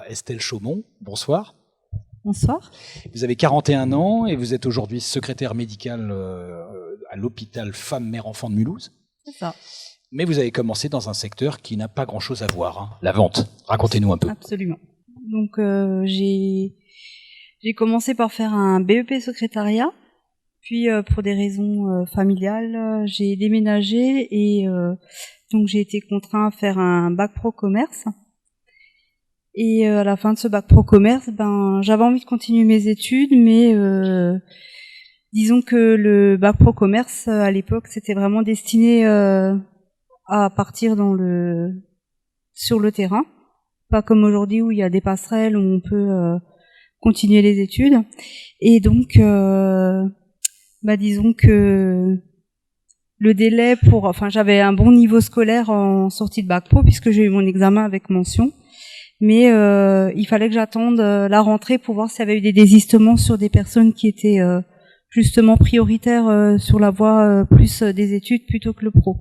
Estelle Chaumont, bonsoir. Bonsoir. Vous avez 41 ans et vous êtes aujourd'hui secrétaire médicale à l'hôpital Femmes-Mères-Enfants de Mulhouse. C'est ça. Mais vous avez commencé dans un secteur qui n'a pas grand-chose à voir, hein, la vente. Racontez-nous un peu. Absolument. Donc j'ai commencé par faire un BEP secrétariat, puis pour des raisons familiales, j'ai déménagé et donc j'ai été contraint à faire un bac pro commerce. Et à la fin de ce bac pro commerce, j'avais envie de continuer mes études, mais disons que le bac pro commerce à l'époque, c'était vraiment destiné à partir sur le terrain, pas comme aujourd'hui où il y a des passerelles où on peut continuer les études. Et donc, disons que le délai j'avais un bon niveau scolaire en sortie de bac pro puisque j'ai eu mon examen avec mention. Mais il fallait que j'attende la rentrée pour voir s'il y avait eu des désistements sur des personnes qui étaient justement prioritaires sur la voie plus des études plutôt que le pro.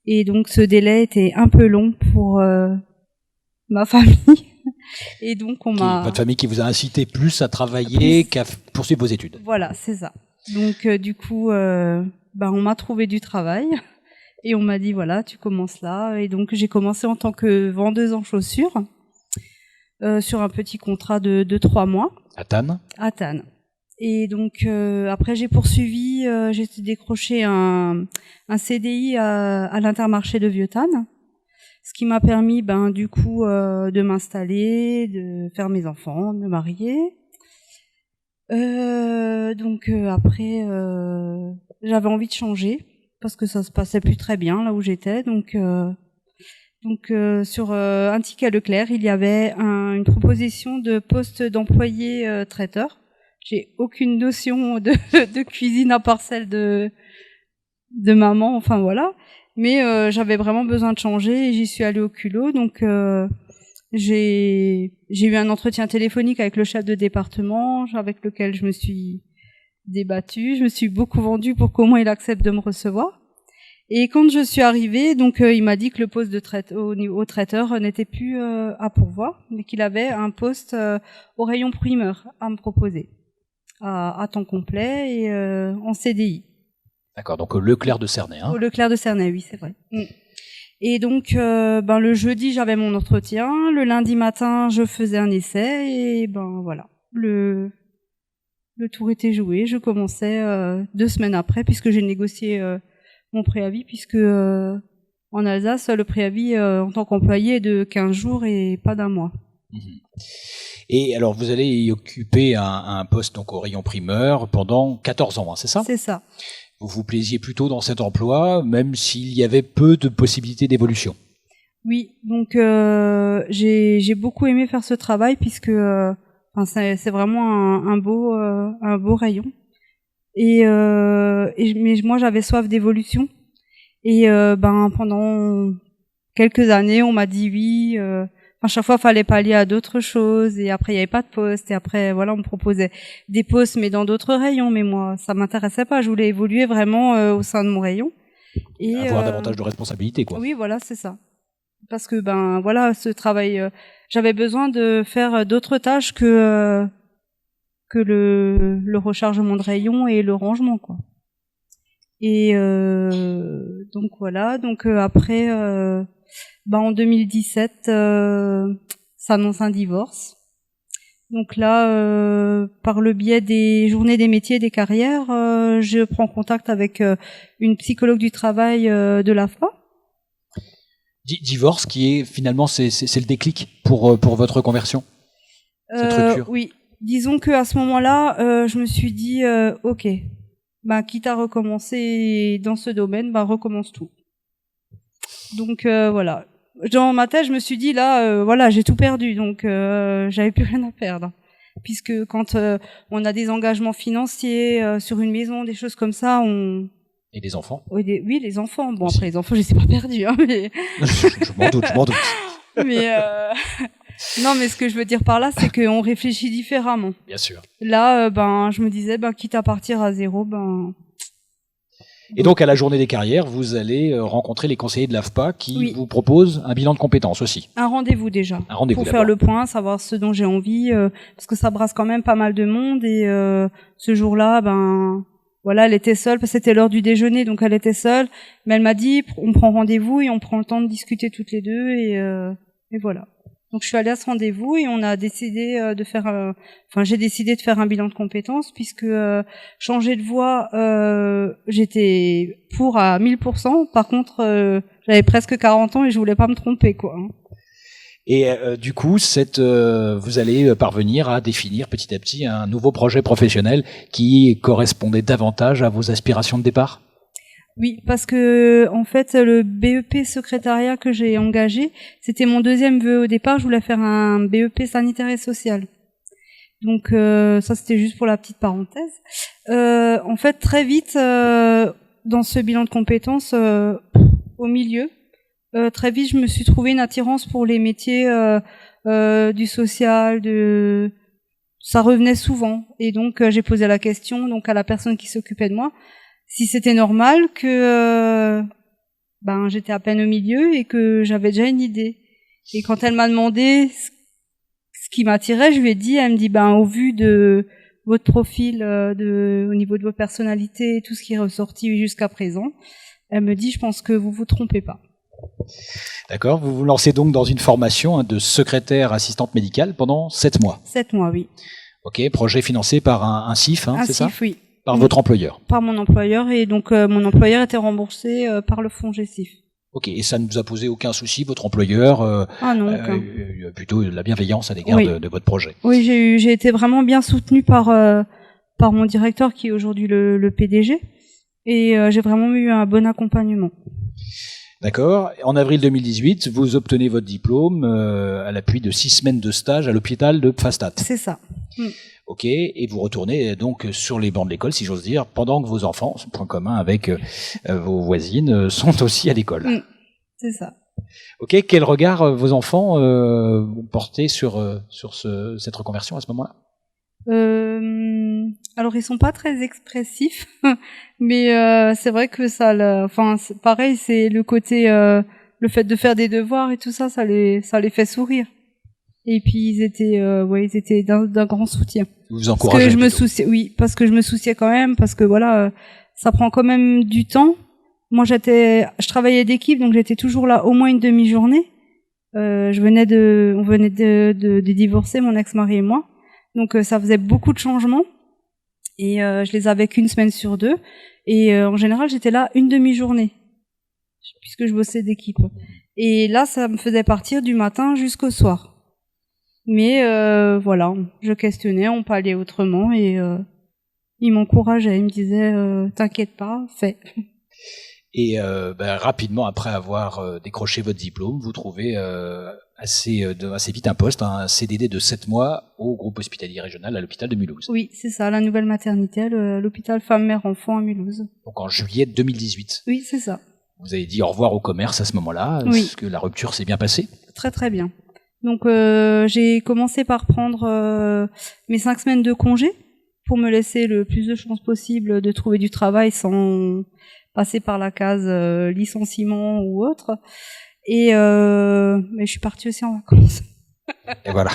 Et donc ce délai était un peu long pour ma famille. Et donc Votre famille qui vous a incité plus à travailler qu'à poursuivre vos études. Voilà, c'est ça. Donc du coup, on m'a trouvé du travail. Et on m'a dit, voilà, tu commences là. Et donc j'ai commencé en tant que vendeuse en chaussures. Sur un petit contrat de 3 mois. À Tannes. À Tannes. Et donc après j'ai poursuivi, j'ai décroché un CDI à l'Intermarché de Vieux-Tannes, ce qui m'a permis du coup de m'installer, de faire mes enfants, de me marier. Après j'avais envie de changer parce que ça se passait plus très bien là où j'étais, donc sur un ticket Leclerc, il y avait une proposition de poste d'employé traiteur. J'ai aucune notion de cuisine à part celle de maman, enfin voilà. Mais j'avais vraiment besoin de changer et j'y suis allée au culot. Donc j'ai eu un entretien téléphonique avec le chef de département, avec lequel je me suis débattue. Je me suis beaucoup vendue pour qu'au moins il accepte de me recevoir. Et quand je suis arrivée, donc il m'a dit que le poste au traiteur n'était plus à pourvoir, mais qu'il avait un poste au rayon primeur à me proposer, à temps complet et en CDI. D'accord, donc au Leclerc de Cernay. Hein. Au Leclerc de Cernay, oui, c'est vrai. Et donc le jeudi, j'avais mon entretien, le lundi matin, je faisais un essai et voilà, le tour était joué. Je commençais 2 semaines après, puisque j'ai négocié mon préavis, puisque en Alsace, le préavis en tant qu'employé est de 15 jours et pas d'un mois. Et alors, vous allez y occuper un poste donc au rayon primeur pendant 14 ans, hein, c'est ça ? C'est ça. Vous vous plaisiez plutôt dans cet emploi, même s'il y avait peu de possibilités d'évolution ? Oui, donc j'ai beaucoup aimé faire ce travail, puisque c'est vraiment un beau rayon. Mais moi j'avais soif d'évolution et pendant quelques années on m'a dit oui, chaque fois fallait pallier à d'autres choses et après il y avait pas de poste et après voilà on me proposait des postes mais dans d'autres rayons, mais moi ça m'intéressait pas, je voulais évoluer vraiment au sein de mon rayon et avoir davantage de responsabilités, quoi. Oui, voilà, c'est ça. Parce que voilà, ce travail j'avais besoin de faire d'autres tâches que le rechargement de rayons et le rangement, quoi. Et donc voilà, donc après en 2017 s'annonce un divorce. Donc là par le biais des journées des métiers et des carrières, je prends contact avec une psychologue du travail de l'AFPA. Divorce qui est finalement c'est le déclic pour votre conversion, cette rupture. Oui. Disons que à ce moment-là, je me suis dit, ok, quitte à recommencer dans ce domaine, recommence tout. Donc voilà. Dans ma tête, je me suis dit là, voilà, j'ai tout perdu, donc j'avais plus rien à perdre. Puisque quand on a des engagements financiers sur une maison, des choses comme ça, Et des enfants. Oui, les enfants. Bon, après les enfants, je les ai pas perdus, hein, mais. je m'en doute. Mais non, mais ce que je veux dire par là, c'est qu'on réfléchit différemment. Bien sûr. Là, je me disais, quitte à partir à zéro, Et donc, à la journée des carrières, vous allez rencontrer les conseillers de l'AFPA qui vous proposent un bilan de compétences aussi. Un rendez-vous déjà. Un rendez-vous pour faire le point, savoir ce dont j'ai envie, parce que ça brasse quand même pas mal de monde. Et ce jour-là, voilà, elle était seule, parce que c'était l'heure du déjeuner, donc elle était seule. Mais elle m'a dit, on prend rendez-vous et on prend le temps de discuter toutes les deux. Et voilà. Donc je suis allée à ce rendez-vous et on a décidé de faire, j'ai décidé de faire un bilan de compétences puisque changer de voie, j'étais pour à 1000%. Par contre, j'avais presque 40 ans et je voulais pas me tromper, quoi. Et du coup, vous allez parvenir à définir petit à petit un nouveau projet professionnel qui correspondait davantage à vos aspirations de départ. Oui, parce que en fait, le BEP secrétariat que j'ai engagé, c'était mon deuxième vœu au départ. Je voulais faire un BEP sanitaire et social. Donc ça, c'était juste pour la petite parenthèse. En fait, très vite, dans ce bilan de compétences, au milieu, très vite, je me suis trouvé une attirance pour les métiers du social, ça revenait souvent. Et donc, j'ai posé la question donc à la personne qui s'occupait de moi, si c'était normal que j'étais à peine au milieu et que j'avais déjà une idée. Et quand elle m'a demandé ce qui m'attirait, je lui ai dit, elle me dit au vu de votre profil, au niveau de votre personnalité, tout ce qui est ressorti jusqu'à présent, elle me dit, je pense que vous vous trompez pas. D'accord. Vous vous lancez donc dans une formation de secrétaire assistante médicale pendant 7 mois. 7 mois, oui. Ok. Projet financé par un CIF, c'est ça ? Un CIF, oui. Par votre employeur. Par mon employeur, et donc mon employeur était remboursé par le fonds GESIF. Ok, et ça ne vous a posé aucun souci, votre employeur non, plutôt de la bienveillance à l'égard de votre projet. Oui, j'ai été vraiment bien soutenue par mon directeur qui est aujourd'hui le PDG, et j'ai vraiment eu un bon accompagnement. D'accord. En avril 2018, vous obtenez votre diplôme à l'appui de 6 semaines de stage à l'hôpital de Pfastatt. C'est ça. Ok, et vous retournez donc sur les bancs de l'école, si j'ose dire, pendant que vos enfants, point commun avec vos voisines, sont aussi à l'école. C'est ça. Ok, quel regard vos enfants portaient sur cette reconversion à ce moment-là ? Alors ils sont pas très expressifs, mais c'est vrai que c'est pareil, c'est le côté, le fait de faire des devoirs et tout ça, ça les fait sourire. Et puis ils étaient d'un grand soutien. Vous encouragez. Parce que je me souciais quand même, parce que voilà, ça prend quand même du temps. Moi je travaillais d'équipe, donc j'étais toujours là au moins une demi-journée. On venait de divorcer, mon ex-mari et moi. Donc ça faisait beaucoup de changements et je les avais qu'une semaine sur 2 et en général j'étais là une demi-journée puisque je bossais d'équipe. Et là ça me faisait partir du matin jusqu'au soir. Mais voilà, je questionnais, on peut aller autrement et il m'encourageait, il me disait t'inquiète pas, fais. Et rapidement après avoir décroché votre diplôme, vous trouvez assez vite un poste, un CDD de 7 mois au groupe hospitalier régional à l'hôpital de Mulhouse. Oui, c'est ça, la nouvelle maternité, l'hôpital femme-mère-enfant à Mulhouse. Donc en juillet 2018. Oui, c'est ça. Vous avez dit au revoir au commerce à ce moment-là. Oui. Est-ce que la rupture s'est bien passée ? Très très bien. Donc j'ai commencé par prendre mes 5 semaines de congé pour me laisser le plus de chances possible de trouver du travail sans passer par la case licenciement ou autre. Et mais je suis partie aussi en vacances. Et voilà.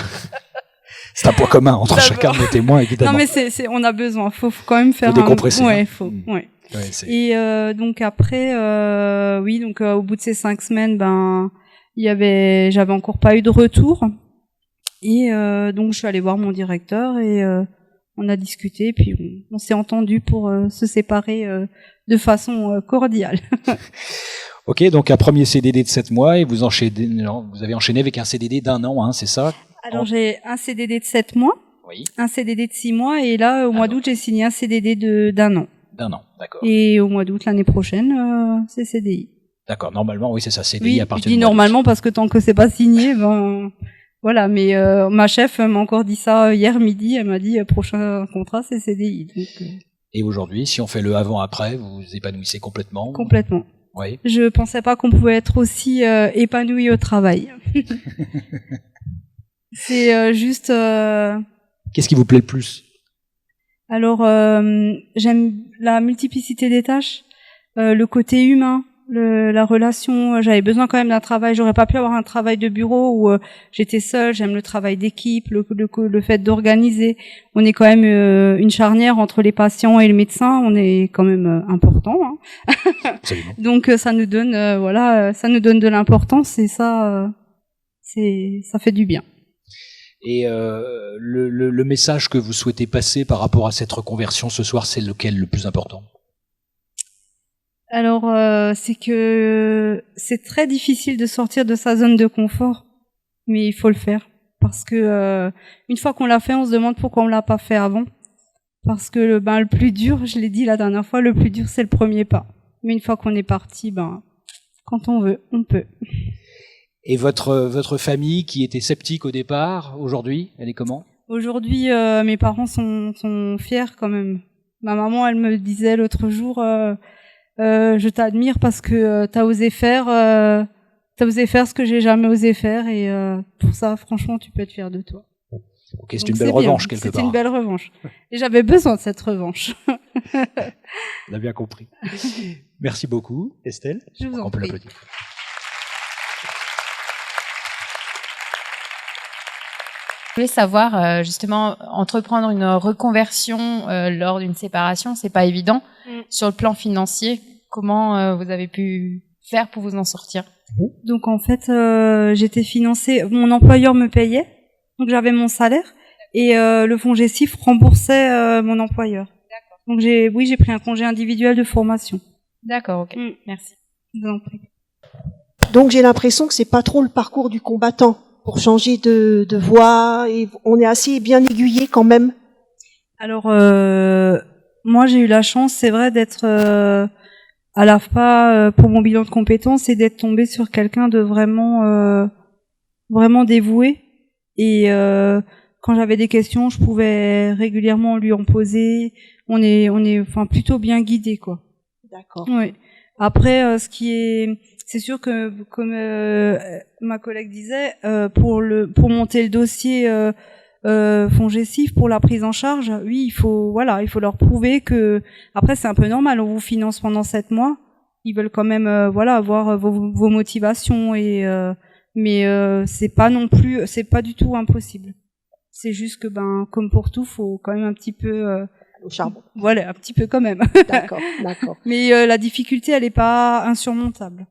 C'est un point commun entre chacun de nos témoins, évidemment. Non, mais on a besoin. Faut quand même faire décompresser. Ouais, faut. Ouais. Ouais, et donc après, au bout de ces 5 semaines, j'avais encore pas eu de retour. Et donc je suis allée voir mon directeur et on a discuté, puis on s'est entendu pour se séparer de façon cordiale. Ok, donc un premier CDD de 7 mois et vous avez enchaîné avec un CDD d'1 an, c'est ça ? Alors j'ai un CDD de 7 mois, oui. Un CDD de 6 mois et là au mois d'août j'ai signé un CDD d'un an. D'un an, d'accord. Et au mois d'août l'année prochaine, c'est CDI. D'accord, normalement oui c'est ça, CDI à partir de. Oui, normalement parce que tant que c'est pas signé, voilà. Mais ma chef m'a encore dit ça hier midi. Elle m'a dit prochain contrat c'est CDI. Donc, Et aujourd'hui, si on fait le avant-après, vous vous épanouissez complètement ? Complètement. Oui. Je pensais pas qu'on pouvait être aussi épanoui au travail. C'est juste. Qu'est-ce qui vous plaît le plus ? Alors, j'aime la multiplicité des tâches. le côté humain, la relation. J'avais besoin quand même d'un travail. J'aurais pas pu avoir un travail de bureau où j'étais seule. J'aime le travail d'équipe, le fait d'organiser. On est quand même une charnière entre les patients et le médecin. On est quand même important. Hein. Donc ça nous donne, ça nous donne de l'importance et ça fait du bien. Et le message que vous souhaitez passer par rapport à cette reconversion ce soir, c'est lequel le plus important ? Alors, c'est que c'est très difficile de sortir de sa zone de confort, mais il faut le faire parce que une fois qu'on l'a fait, on se demande pourquoi on l'a pas fait avant. Parce que le plus dur, je l'ai dit la dernière fois, le plus dur c'est le premier pas. Mais une fois qu'on est parti, quand on veut, on peut. Et votre famille qui était sceptique au départ, aujourd'hui, elle est comment ? Aujourd'hui, mes parents sont fiers quand même. Ma maman, elle me disait l'autre jour. Je t'admire parce que t'as osé faire ce que j'ai jamais osé faire et pour ça, franchement, tu peux être fier de toi. Ok, c'est une belle revanche quelque part. C'était une belle revanche. Et j'avais besoin de cette revanche. On a bien compris. Merci beaucoup, Estelle. Je vous en prie. Je voulais savoir, justement, entreprendre une reconversion lors d'une séparation, c'est pas évident. Sur le plan financier, comment vous avez pu faire pour vous en sortir ? Donc en fait, j'étais financée, mon employeur me payait, donc j'avais mon salaire, et le FONGECIF remboursait mon employeur. D'accord. Donc j'ai pris un congé individuel de formation. D'accord, ok, merci. Je vous en prie. Donc j'ai l'impression que c'est pas trop le parcours du combattant pour changer de voie, et on est assez bien aiguillé quand même. Alors moi j'ai eu la chance, c'est vrai, d'être à l'AFPA pour mon bilan de compétences et d'être tombée sur quelqu'un de vraiment dévoué. Et quand j'avais des questions, je pouvais régulièrement lui en poser. On est plutôt bien guidé, quoi. D'accord. Oui. Après, c'est sûr que comme ma collègue disait, pour monter le dossier FONGECIF pour la prise en charge, oui, il faut leur prouver que, après c'est un peu normal, on vous finance pendant 7 mois, ils veulent quand même avoir vos motivations mais c'est pas du tout impossible. C'est juste que comme pour tout, faut quand même un petit peu au charbon. Voilà, un petit peu quand même. D'accord. Mais la difficulté, elle est pas insurmontable.